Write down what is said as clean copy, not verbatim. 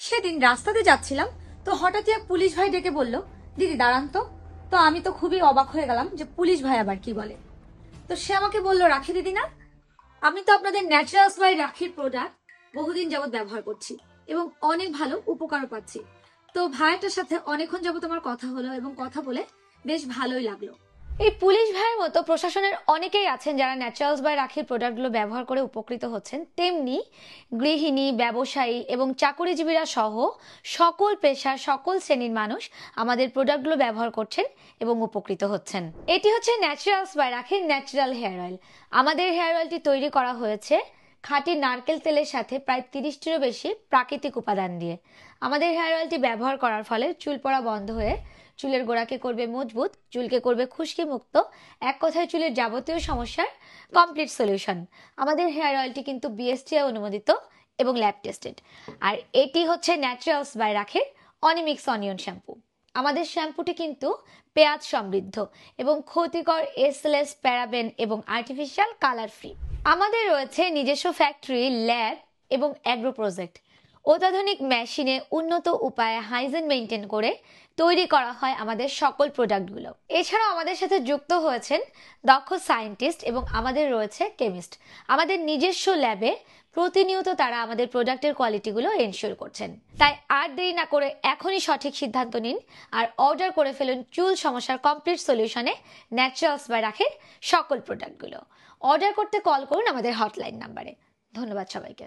সেদিন রাস্তাতে যাচ্ছিলাম, তো হঠাৎই এক পুলিশ ভাই ডেকে বলল, দিদি দাঁড়ান তো। তো আমি তো খুবই অবাক হয়ে গেলাম যে পুলিশ ভাই আবার কি বলে। তো সে আমাকে বলল, রাখি দিদি না, আমি তো আপনাদের ন্যাচারালস বাই রাখির প্রোডাক্ট বহুদিন যাবত ব্যবহার করছি এবং অনেক ভালো উপকারও পাচ্ছি। তো ভাইটার সাথে অনেকক্ষণ যাবত আমার কথা হলো এবং কথা বলে বেশ ভালোই লাগলো। এই পুলিশ ভাইয়ের মতো প্রশাসনের অনেকেই আছেন যারা ন্যাচারালস বাই রাখির প্রোডাক্টগুলো ব্যবহার করে উপকৃত হচ্ছেন। তেমনি গৃহিণী, ব্যবসায়ী এবং চাকুরিজীবীরা সহ সকল পেশার সকল শ্রেণীর মানুষ আমাদের প্রোডাক্টগুলো ব্যবহার করছেন এবং উপকৃত হচ্ছেন। এটি হচ্ছে ন্যাচারালস বাই রাখির ন্যাচারাল হেয়ার অয়েল। আমাদের হেয়ার অয়েলটি তৈরি করা হয়েছে খাঁটি নারকেল তেলের সাথে প্রায় 30টিরও বেশি প্রাকৃতিক উপাদান দিয়ে। আমাদের হেয়ার অয়েলটি ব্যবহার করার ফলে চুল পড়া বন্ধ হয়ে চুলের গোড়াকে করবে মজবুত, চুলকে করবে খুশকি মুক্ত, এক কথায় চুলের যাবতীয় সমস্যার কমপ্লিট সলিউশন। আমাদের হেয়ার অয়েলটি কিন্তু বিএসটিআই অনুমোদিত এবং ল্যাব টেস্টেড। আর এটি হচ্ছে ন্যাচারালস বাই রাখির অনিমিক্স অনিয়ন শ্যাম্পু। আমাদের শ্যাম্পুটি কিন্তু পেঁয়াজ সমৃদ্ধ এবং ক্ষতিকর এসএলএস, প্যারাবেন এবং আর্টিফিশিয়াল কালার ফ্রি। আমাদের রয়েছে নিজস্ব ফ্যাক্টরি, ল্যাব এবং অ্যাগ্রো প্রজেক্ট। অত্যাধুনিক মেশিনে উন্নত উপায়ে হাইজিন মেনটেন করে তৈরি করা হয় আমাদের সকল প্রোডাক্টগুলো। এছাড়াও আমাদের সাথে যুক্ত হয়েছেন দক্ষ সায়েন্টিস্ট এবং আমাদের রয়েছে কেমিস্ট। আমাদের নিজস্ব ল্যাবে প্রতিনিয়ত তারা আমাদের প্রোডাক্টের কোয়ালিটিগুলো এনশিওর করছেন। তাই আর দেরি না করে এখনই সঠিক সিদ্ধান্ত নিন আর অর্ডার করে ফেলুন চুল সমস্যার কমপ্লিট সলিউশনে ন্যাচারালস বাই রাখির সকল প্রোডাক্টগুলো। অর্ডার করতে কল করুন আমাদের হটলাইন নাম্বারে। ধন্যবাদ সবাইকে।